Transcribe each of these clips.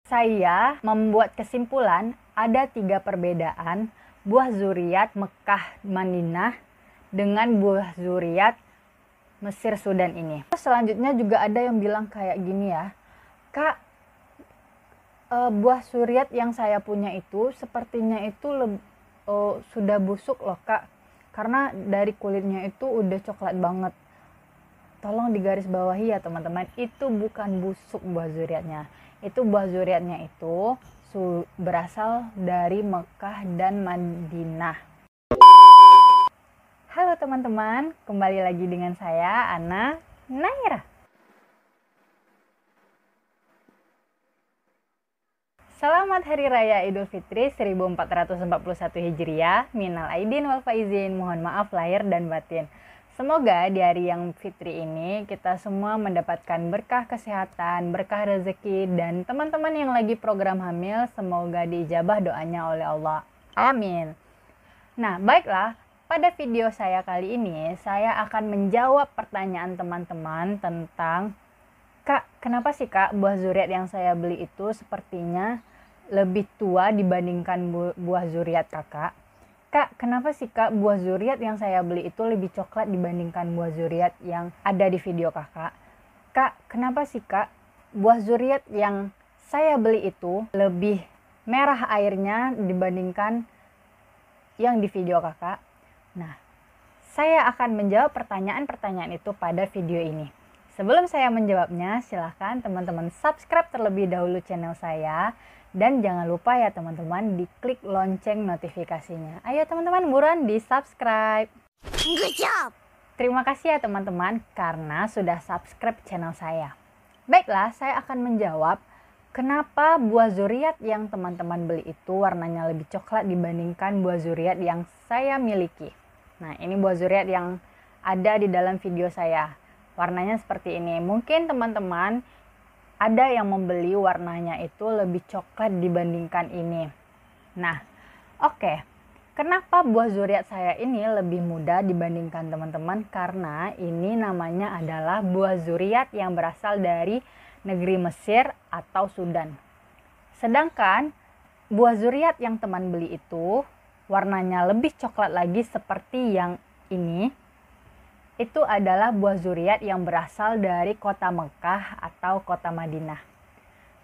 Saya membuat kesimpulan ada 3 perbedaan buah zuriat Mekah Madinah dengan buah zuriat Mesir Sudan ini. Selanjutnya juga ada yang bilang kayak gini ya, Kak, buah zuriat yang saya punya itu sepertinya itu sudah busuk loh Kak, karena dari kulitnya itu udah coklat banget. Tolong digarisbawahi ya teman-teman, itu bukan busuk buah zuriatnya. Itu buah zuriatnya itu berasal dari Mekah dan Madinah. Halo teman-teman, kembali lagi dengan saya Ana Naira. Selamat Hari Raya Idul Fitri 1441 Hijriah. Minal aidin wal faizin, mohon maaf lahir dan batin. Semoga di hari yang fitri ini kita semua mendapatkan berkah kesehatan, berkah rezeki, dan teman-teman yang lagi program hamil semoga diijabah doanya oleh Allah. Amin. Nah, baiklah, pada video saya kali ini saya akan menjawab pertanyaan teman-teman tentang, Kak, kenapa sih Kak buah zuriat yang saya beli itu sepertinya lebih tua dibandingkan buah zuriat Kakak? Kak, kenapa sih Kak buah zuriat yang saya beli itu lebih coklat dibandingkan buah zuriat yang ada di video Kakak? Kak, kenapa sih Kak buah zuriat yang saya beli itu lebih merah airnya dibandingkan yang di video Kakak? Nah, saya akan menjawab pertanyaan-pertanyaan itu pada video ini. Sebelum saya menjawabnya, silahkan teman-teman subscribe terlebih dahulu channel saya. Dan jangan lupa ya teman-teman diklik lonceng notifikasinya. Ayo teman-teman buruan di subscribe. Good job! Terima kasih ya teman-teman karena sudah subscribe channel saya. Baiklah, saya akan menjawab kenapa buah zuriat yang teman-teman beli itu warnanya lebih coklat dibandingkan buah zuriat yang saya miliki. Nah, ini buah zuriat yang ada di dalam video saya. Warnanya seperti ini. Mungkin teman-teman ada yang membeli warnanya itu lebih coklat dibandingkan ini. Nah, oke. Kenapa buah zuriat saya ini lebih muda dibandingkan teman-teman? Karena ini namanya adalah buah zuriat yang berasal dari negeri Mesir atau Sudan. Sedangkan buah zuriat yang teman beli itu warnanya lebih coklat lagi seperti yang ini. Itu adalah buah zuriat yang berasal dari kota Mekah atau kota Madinah.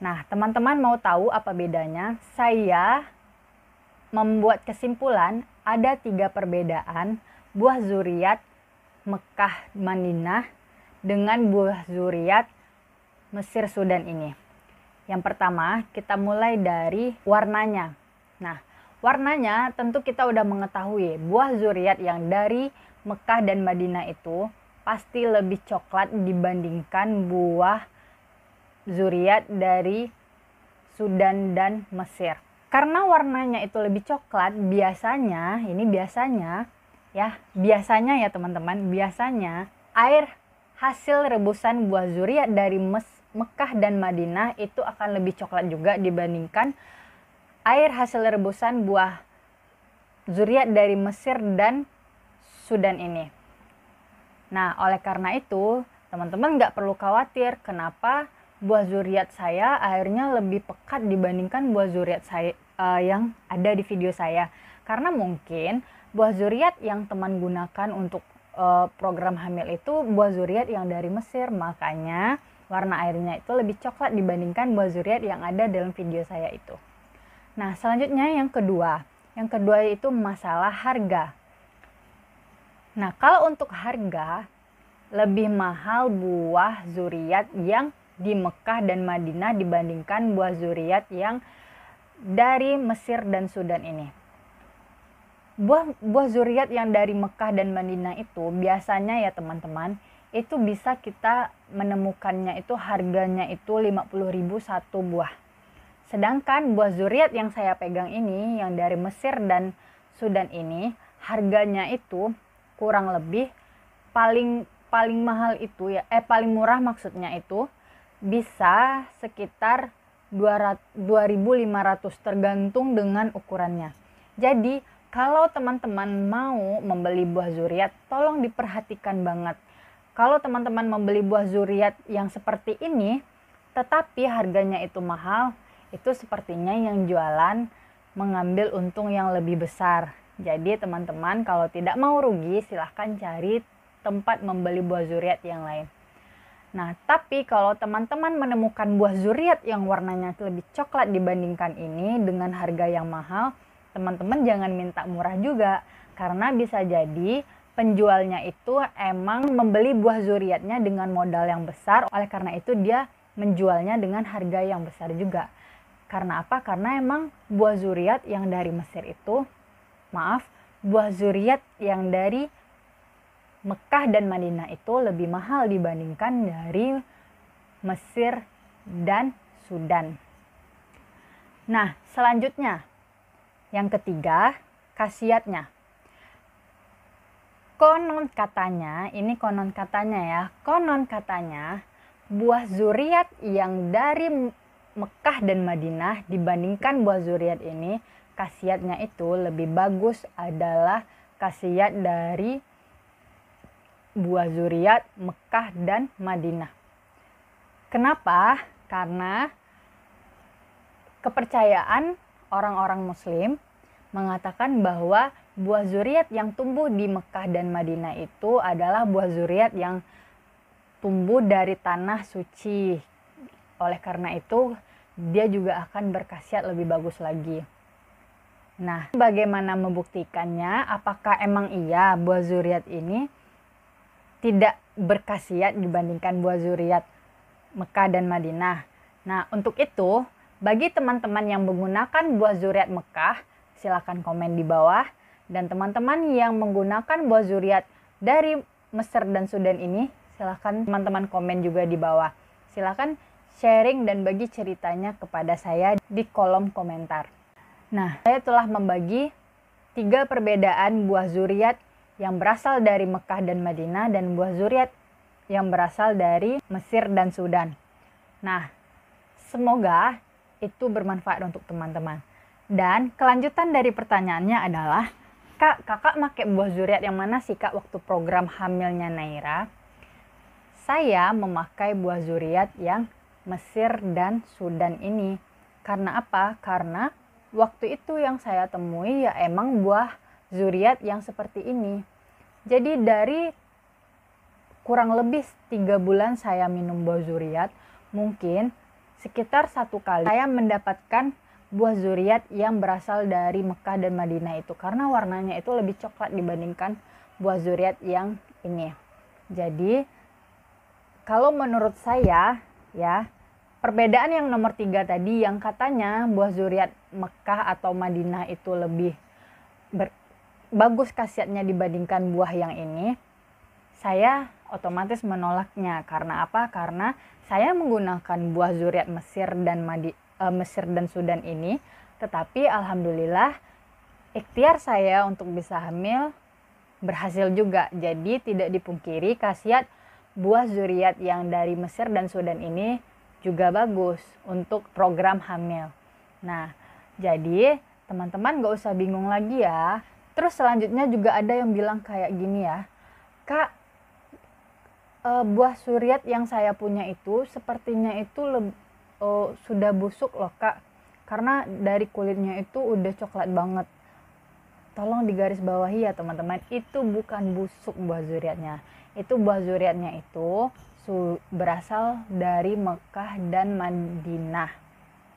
Nah, teman-teman mau tahu apa bedanya? Saya membuat kesimpulan ada 3 perbedaan buah zuriat Mekah Madinah dengan buah zuriat Mesir Sudan ini. Yang pertama, kita mulai dari warnanya. Nah, warnanya tentu kita udah mengetahui buah zuriat yang dari Mekah dan Madinah itu pasti lebih coklat dibandingkan buah zuriat dari Sudan dan Mesir. Karena warnanya itu lebih coklat, biasanya ya teman-teman, biasanya air hasil rebusan buah zuriat dari Mekah dan Madinah itu akan lebih coklat juga dibandingkan air hasil rebusan buah zuriat dari Mesir dan Sudan ini. Nah, oleh karena itu, teman-teman nggak perlu khawatir kenapa buah zuriat saya airnya lebih pekat dibandingkan buah zuriat saya yang ada di video saya. Karena mungkin buah zuriat yang teman gunakan untuk program hamil itu buah zuriat yang dari Mesir, makanya warna airnya itu lebih coklat dibandingkan buah zuriat yang ada dalam video saya itu. Nah, selanjutnya yang kedua itu masalah harga. Nah, kalau untuk harga, lebih mahal buah zuriat yang di Mekah dan Madinah dibandingkan buah zuriat yang dari Mesir dan Sudan ini. Buah zuriat yang dari Mekah dan Madinah itu biasanya ya teman-teman, itu bisa kita menemukannya itu harganya itu 50.000 satu buah. Sedangkan buah zuriat yang saya pegang ini, yang dari Mesir dan Sudan ini, harganya itu kurang lebih paling mahal itu ya, paling murah maksudnya itu bisa sekitar 2.500 tergantung dengan ukurannya. Jadi kalau teman-teman mau membeli buah zuriat, tolong diperhatikan banget. Kalau teman-teman membeli buah zuriat yang seperti ini, tetapi harganya itu mahal, itu sepertinya yang jualan mengambil untung yang lebih besar. Jadi teman-teman kalau tidak mau rugi silahkan cari tempat membeli buah zuriat yang lain. Nah, tapi kalau teman-teman menemukan buah zuriat yang warnanya lebih coklat dibandingkan ini dengan harga yang mahal, teman-teman jangan minta murah juga. Karena bisa jadi penjualnya itu emang membeli buah zuriatnya dengan modal yang besar, oleh karena itu dia menjualnya dengan harga yang besar juga. Karena apa? Karena emang buah zuriat yang dari Mesir itu, buah zuriat yang dari Mekah dan Madinah itu lebih mahal dibandingkan dari Mesir dan Sudan. Nah, selanjutnya yang ketiga, khasiatnya. Konon katanya buah zuriat yang dari Mekah dan Madinah dibandingkan buah zuriat ini, khasiatnya itu lebih bagus adalah khasiat dari buah zuriat Mekah dan Madinah. Kenapa? Karena kepercayaan orang-orang Muslim mengatakan bahwa buah zuriat yang tumbuh di Mekah dan Madinah itu adalah buah zuriat yang tumbuh dari tanah suci. Oleh karena itu, dia juga akan berkhasiat lebih bagus lagi. Nah, bagaimana membuktikannya? Apakah emang iya buah zuriat ini tidak berkhasiat dibandingkan buah zuriat Mekah dan Madinah? Nah, untuk itu, bagi teman-teman yang menggunakan buah zuriat Mekah, silakan komen di bawah. Dan teman-teman yang menggunakan buah zuriat dari Mesir dan Sudan ini, silakan teman-teman komen juga di bawah. Silakan sharing dan bagi ceritanya kepada saya di kolom komentar. Nah, saya telah membagi 3 perbedaan buah zuriat yang berasal dari Mekah dan Madinah dan buah zuriat yang berasal dari Mesir dan Sudan. Nah, semoga itu bermanfaat untuk teman-teman. Dan kelanjutan dari pertanyaannya adalah, kakak pakai buah zuriat yang mana sih kak waktu program hamilnya Naira? Saya memakai buah zuriat yang Mesir dan Sudan ini. Karena apa? Karena waktu itu yang saya temui ya emang buah zuriat yang seperti ini. Jadi dari kurang lebih 3 bulan saya minum buah zuriat, mungkin sekitar 1 kali saya mendapatkan buah zuriat yang berasal dari Mekah dan Madinah itu. Karena warnanya itu lebih coklat dibandingkan buah zuriat yang ini. Jadi kalau menurut saya ya, perbedaan yang nomor 3 tadi yang katanya buah zuriat Mekah atau Madinah itu lebih bagus khasiatnya dibandingkan buah yang ini, saya otomatis menolaknya. Karena apa? Karena saya menggunakan buah zuriat Mesir dan Sudan ini, tetapi alhamdulillah ikhtiar saya untuk bisa hamil berhasil juga. Jadi tidak dipungkiri khasiat buah zuriat yang dari Mesir dan Sudan ini juga bagus untuk program hamil. Nah, jadi teman-teman gak usah bingung lagi ya. Terus selanjutnya juga ada yang bilang kayak gini ya, kak, buah zuriat yang saya punya itu sepertinya itu sudah busuk loh kak, karena dari kulitnya itu udah coklat banget. Tolong digaris bawahi ya teman-teman, itu bukan busuk buah zuriatnya. Itu buah zuriatnya itu berasal dari Mekah dan Madinah.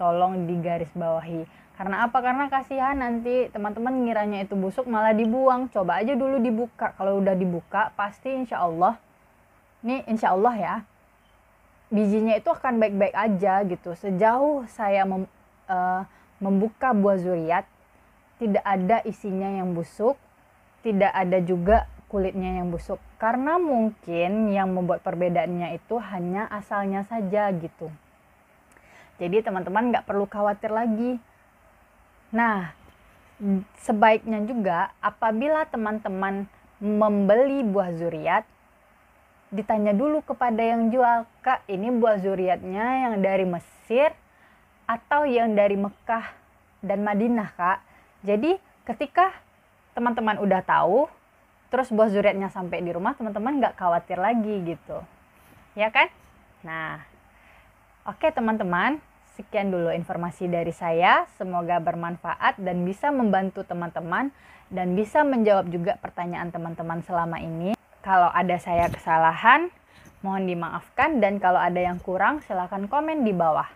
Tolong digaris bawahi. Karena apa? Karena kasihan nanti teman-teman ngiranya itu busuk malah dibuang. Coba aja dulu dibuka. Kalau udah dibuka pasti insya Allah, nih insya Allah ya, bijinya itu akan baik-baik aja gitu. Sejauh saya membuka buah zuriat, tidak ada isinya yang busuk, tidak ada juga kulitnya yang busuk. Karena mungkin yang membuat perbedaannya itu hanya asalnya saja gitu. Jadi teman-teman nggak perlu khawatir lagi. Nah, sebaiknya juga apabila teman-teman membeli buah zuriat, ditanya dulu kepada yang jual, kak ini buah zuriatnya yang dari Mesir atau yang dari Mekah dan Madinah kak. Jadi ketika teman-teman udah tahu, terus buah zuriatnya sampai di rumah, teman-teman nggak khawatir lagi gitu, ya kan? Nah, oke teman-teman, Sekian dulu informasi dari saya, semoga bermanfaat dan bisa membantu teman-teman dan bisa menjawab juga pertanyaan teman-teman selama ini. Kalau ada saya kesalahan, mohon dimaafkan, dan kalau ada yang kurang silahkan komen di bawah.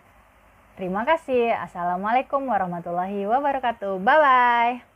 Terima kasih. Assalamualaikum warahmatullahi wabarakatuh. Bye-bye.